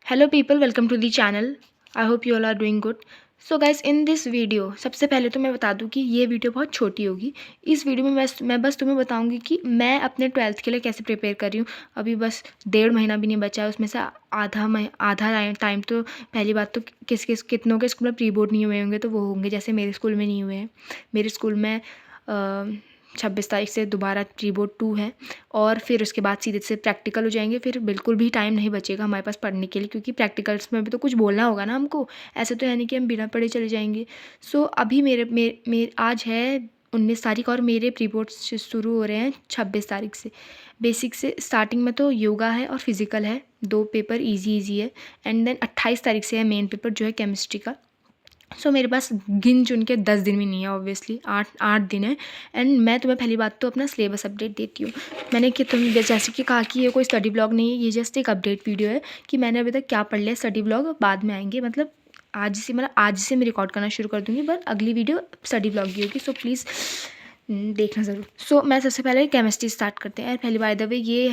Hello people, welcome to the channel. I hope you all are doing good. So guys, in this video सबसे पहले तो मैं बता दूं कि ये वीडियो बहुत छोटी होगी। इस वीडियो में मैं बस तुम्हें बताऊंगी कि मैं अपने 12th के लिए कैसे प्रिपेयर कर रही हूँ। अभी बस 1.5 महीना भी नहीं बचा है, उसमें से आधा टाइम तो पहली बात तो कितनों के स्कूल में प्री बोर्ड नहीं हुए होंगे, तो वो होंगे जैसे मेरे स्कूल में नहीं हुए हैं। मेरे स्कूल में 26 तारीख से दोबारा प्री बोर्ड 2 है और फिर उसके बाद सीधे से प्रैक्टिकल हो जाएंगे। फिर बिल्कुल भी टाइम नहीं बचेगा हमारे पास पढ़ने के लिए, क्योंकि प्रैक्टिकल्स में भी तो कुछ बोलना होगा ना हमको। ऐसे तो है नहीं कि हम बिना पढ़े चले जाएंगे। सो अभी मेरे आज है 19 तारीख और मेरे प्री बोर्ड शुरू हो रहे हैं 26 तारीख से। बेसिक से स्टार्टिंग में तो योगा है और फिजिकल है, 2 पेपर इजी है। एंड देन 28 तारीख से है मेन पेपर जो है केमिस्ट्री का। सो मेरे पास गिन चुन के 10 दिन भी नहीं है, ऑब्वियसली 8 दिन है। एंड मैं तुम्हें पहली बात तो अपना सिलेबस अपडेट देती हूँ। मैंने कि तुम जैसे कि कहा कि ये कोई स्टडी ब्लॉग नहीं है, ये जस्ट एक अपडेट वीडियो है कि मैंने अभी तक क्या पढ़ लिया। स्टडी ब्लॉग बाद में आएंगे, मतलब आज से मैं रिकॉर्ड करना शुरू कर दूँगी, बट अगली वीडियो स्टडी ब्लॉग की होगी। सो प्लीज़ देखना ज़रूर। सो मैं सबसे पहले केमिस्ट्री स्टार्ट करते हैं। पहली बाय द वे ये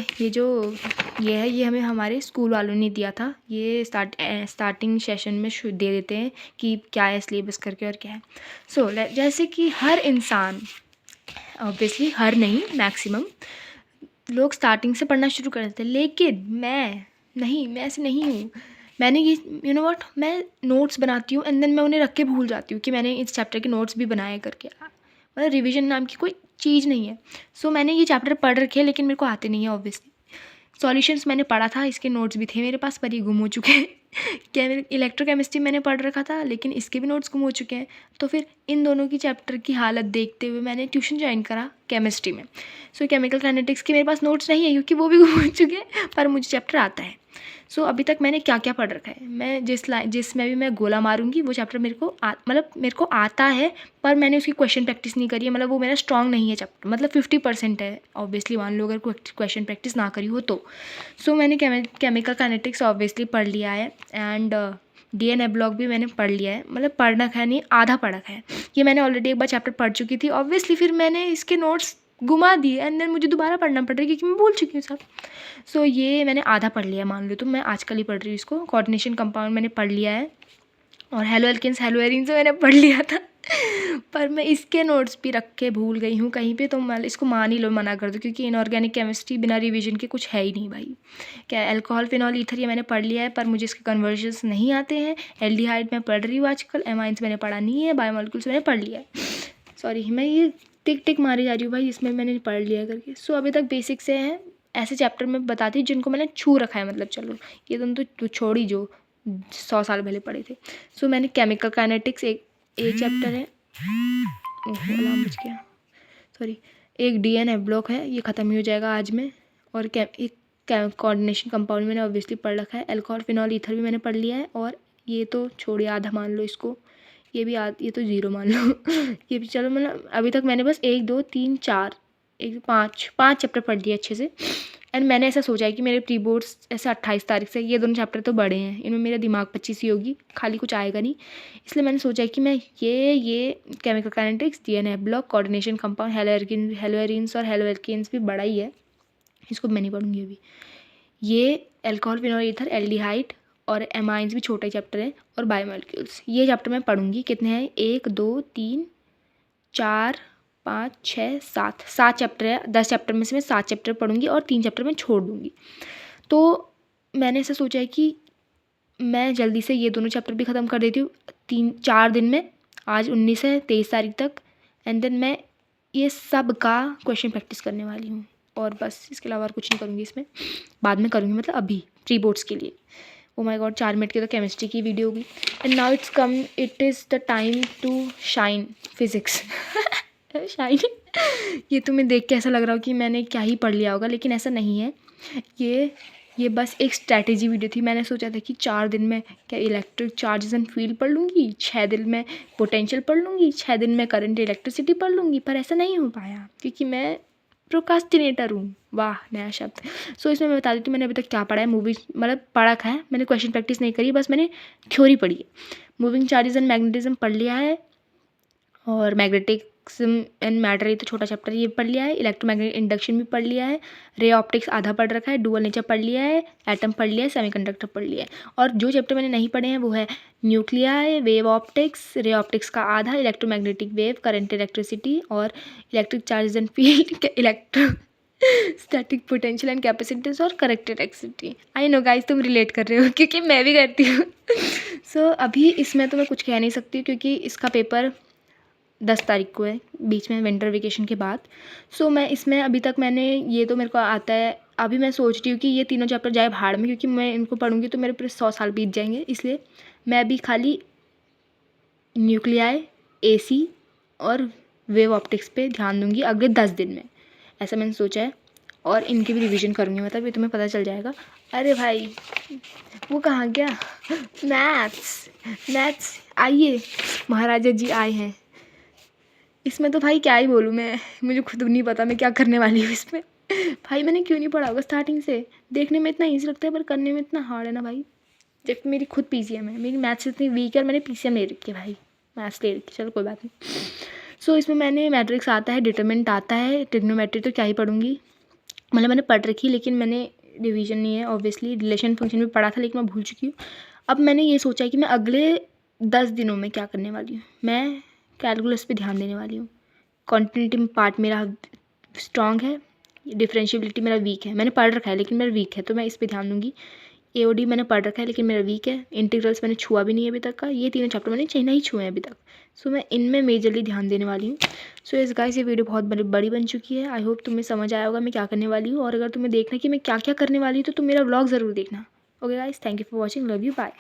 हमें हमारे स्कूल वालों ने दिया था। ये स्टार्टिंग सेशन में दे देते हैं कि क्या है सिलेबस करके और क्या है। सो जैसे कि हर इंसान, ऑब्वियसली हर नहीं, मैक्सिमम लोग स्टार्टिंग से पढ़ना शुरू कर देते हैं, लेकिन मैं ऐसे नहीं हूँ। मैंने ये व्हाट, मैं नोट्स बनाती हूँ एंड देन मैं उन्हें रख के भूल जाती हूँ कि मैंने इस चैप्टर के नोट्स भी बनाए करके। मतलब रिवीजन नाम की कोई चीज़ नहीं है। सो मैंने ये चैप्टर पढ़ रखे हैं लेकिन मेरे को आते नहीं है ऑब्वियसली। सॉल्यूशंस मैंने पढ़ा था, इसके नोट्स भी थे मेरे पास पर ये गुम हो चुके हैं। क्या मेरे इलेक्ट्रोकेमिस्ट्री मैंने पढ़ रखा था लेकिन इसके भी नोट्स गुम हो चुके हैं। तो फिर इन दोनों की चैप्टर की हालत देखते हुए मैंने ट्यूशन ज्वाइन करा केमिस्ट्री में। सो केमिकल काइनेटिक्स के मेरे पास नोट्स नहीं है क्योंकि वो भी गुम हो चुके हैं, पर मुझे चैप्टर आता है। सो अभी तक मैंने क्या क्या पढ़ रखा है, मैं जिसमें भी मैं गोला मारूंगी वो चैप्टर मेरे को आता है, पर मैंने उसकी क्वेश्चन प्रैक्टिस नहीं करी है। मतलब वो मेरा स्ट्रॉन्ग नहीं है चैप्टर, मतलब 50% है ऑब्वियसली। मान लो अगर क्वेश्चन प्रैक्टिस ना करी हो तो। सो मैंने केमिकल काइनेटिक्स ऑब्वियसली पढ़ लिया है एंड DNA ब्लॉक भी मैंने पढ़ लिया है। मतलब पढ़ना है नहीं, आधा पढ़ा है। ये मैंने ऑलरेडी एक बार चैप्टर पढ़ चुकी थी ऑब्वियसली, फिर मैंने इसके नोट्स घुमा दिए एंड देन मुझे दोबारा पढ़ना पड़ रहा है क्योंकि मैं भूल चुकी हूँ सब। सो ये मैंने आधा पढ़ लिया मान लो, तो मैं आजकल ही पढ़ रही हूँ इसको। कोऑर्डिनेशन कंपाउंड मैंने पढ़ लिया है और हेलो एल्केन्स हेलो एरीन से मैंने पढ़ लिया था। पर मैं इसके नोट्स भी रख के भूल गई हूँ कहीं पे, तो मैं इसको मान ही लो, मना कर दो, क्योंकि इनऑर्गेनिक केमिस्ट्री बिना रिवीजन के कुछ है ही नहीं भाई। क्या अल्कोहल फिनॉल ईथर ये मैंने पढ़ लिया है पर मुझे इसके कन्वर्जन्स नहीं आते हैं। एल्डिहाइड मैं पढ़ रही हूँ आजकल, एमाइंस मैंने पढ़ा नहीं है, बायोमोलिक्यूल्स मैंने पढ़ लिया है। सॉरी, मैं ये टिक टिक मारी जा रही हूँ भाई, इसमें मैंने पढ़ लिया करके। सो अभी तक बेसिक से हैं ऐसे चैप्टर में बताती हूँ जिनको मैंने छू रखा है। मतलब चलो ये तो छोड़ ही जो 100 साल पहले पढ़े थे। सो मैंने केमिकल काइनेटिक्स एक चैप्टर है, ओहो अलार्म बज गया, सॉरी। एक DNA ब्लॉक है, ये ख़त्म ही हो जाएगा आज में। और एक कोऑर्डिनेशन कंपाउंड मैंने ऑब्वियसली पढ़ रखा है। अल्कोहल फिनॉल ईथर भी मैंने पढ़ लिया है और ये तो छोड़िए, आधा मान लो इसको। ये तो 0 मान लो। ये भी चलो, मतलब अभी तक मैंने बस 1 2 3 4 5 चैप्टर पढ़ लिए अच्छे से। एंड मैंने ऐसा सोचा है कि मेरे प्री बोर्ड्स ऐसे 28 तारीख से, ये दोनों चैप्टर तो बड़े हैं, इनमें मेरा दिमाग 25 ही होगी, खाली कुछ आएगा नहीं। इसलिए मैंने सोचा है कि मैं ये chemical kinetics, DNA block, coordination compound, hello arenes और हेलो एल्केन्स भी बड़ा ही है, इसको मैं नहीं पढ़ूंगी अभी। ये अल्कोहल फिनॉल ईथर, एल्डिहाइड और एमाइंस भी छोटे चैप्टर हैं, और बायोमोलिक्यूल्स ये चैप्टर मैं पढ़ूंगी। कितने हैं, 1 2 3 4 5 6 7 चैप्टर है। 10 चैप्टर में से मैं 7 चैप्टर पढ़ूंगी और 3 चैप्टर मैं छोड़ दूंगी। तो मैंने ऐसा सोचा है कि मैं जल्दी से ये दोनों चैप्टर भी ख़त्म कर देती हूँ 3-4 दिन में। आज 19 है, 23 तारीख तक। एंड देन मैं ये सब का क्वेश्चन प्रैक्टिस करने वाली हूँ और बस इसके अलावा और कुछ नहीं करूँगी इसमें। बाद में करूँगी, मतलब अभी प्री बोर्ड्स के लिए। ओ माय गॉड, 4 मिनट की तो केमिस्ट्री की वीडियो होगी। And now it is the time to shine physics. Shine. ये तुम्हें देख के ऐसा लग रहा हो कि मैंने क्या ही पढ़ लिया होगा, लेकिन ऐसा नहीं है। ये बस एक स्ट्रैटेजी वीडियो थी। मैंने सोचा था कि 4 दिन में क्या इलेक्ट्रिक चार्जेस एंड फील्ड पढ़ लूँगी, 6 दिन में पोटेंशियल पढ़ लूँगी, 6 दिन में करंट इलेक्ट्रिसिटी पढ़ लूँगी, पर ऐसा नहीं हो पाया क्योंकि मैं प्रोकास्टिनेटर हूँ। वाह, नया शब्द। सो इसमें मैं बता देती हूँ मैंने अभी तक क्या पढ़ा है। मूवी मतलब पढ़ा है, मैंने क्वेश्चन प्रैक्टिस नहीं करी, बस मैंने थ्योरी पढ़ी है। मूविंग चार्जेस एंड मैग्नेटिज्म पढ़ लिया है और मैग्नेटिक एंड मैटर, ये तो छोटा चैप्टर ये पढ़ लिया है। इलेक्ट्रोमैग्नेटिक इंडक्शन भी पढ़ लिया है। रे ऑप्टिक्स आधा पढ़ रखा है। डुअल नेचर पढ़ लिया है। एटम पढ़ लिया है। सेमीकंडक्टर पढ़ लिया है। और जो चैप्टर मैंने नहीं पढ़े हैं वो है nuclei, wave optics, ray optics का आधा, इलेक्ट्रोमैग्नेटिक वेव, करंट, इलेक्ट्रिसिटी और electric charge and field, electrostatic potential and capacitance और current electricity. I know guys तुम रिलेट कर रहे हो क्योंकि मैं भी करती हूँ। सो अभी इसमें तो मैं कुछ कह नहीं सकती क्योंकि इसका पेपर 10 तारीख को है, बीच में विंटर वेकेशन के बाद। सो मैं इसमें अभी तक मैंने ये तो मेरे को आता है। अभी मैं सोच रही हूँ कि ये तीनों चैप्टर जाए भाड़ में, क्योंकि मैं इनको पढ़ूंगी तो मेरे पूरे 100 साल बीत जाएंगे। इसलिए मैं अभी खाली न्यूक्लियाई, एसी और वेव ऑप्टिक्स पे ध्यान दूंगी अगले 10 दिन में, ऐसा मैंने सोचा है। और इनकी भी रिवीजन करूँगी, मतलब ये तुम्हें पता चल जाएगा। अरे भाई वो कहाँ गया? मैथ्स आइए, महाराजा जी आए हैं। इसमें तो भाई क्या ही बोलूँ मैं, मुझे खुद नहीं पता मैं क्या करने वाली हूँ इसमें। भाई मैंने क्यों नहीं पढ़ा होगा स्टार्टिंग से। देखने में इतना ईजी लगता है पर करने में इतना हार्ड है ना भाई। जब मेरी खुद पीसीएम है, मेरी मैथ्स इतनी वीक है और मैंने पीसीएम ले रखी है भाई, मैथ्स ले रखी। चलो कोई बात नहीं। सो इसमें मैंने मैट्रिक्स आता है, डिटरमिनेंट आता है, ट्रिग्नोमेट्री तो क्या ही पढ़ूंगी, मतलब मैंने पढ़ रखी लेकिन मैंने रिवीजन नहीं है ऑब्वियसली। रिलेशन फंक्शन भी पढ़ा था लेकिन मैं भूल चुकी हूँ। अब मैंने ये सोचा है कि मैं अगले 10 दिनों में क्या करने वाली हूँ। मैं कैलकुलस पे ध्यान देने वाली हूँ। कॉन्टिन्यूटी पार्ट मेरा स्ट्रॉन्ग है, डिफरेंशियबिलिटी मेरा वीक है। मैंने पढ़ रखा है लेकिन मेरा वीक है, तो मैं इस पर ध्यान दूंगी। एओडी मैंने पढ़ रखा है लेकिन मेरा वीक है। इंटीग्रल्स मैंने छुआ भी नहीं है अभी तक का। ये तीनों चैप्टर मैंने नहीं छुए हैं अभी तक। सो मैं इनमें मेजरली ध्यान देने वाली हूँ। सो इस गाइस ये वीडियो बहुत बड़ी बन चुकी है। आई होप तुम्हें समझ आया होगा मैं क्या करने वाली हूँ। और अगर तुम्हें देखना कि मैं क्या क्या करने वाली हूँ तो तुम मेरा व्लॉग ज़रूर देखना। Okay guys, thank you for watching, love you, bye.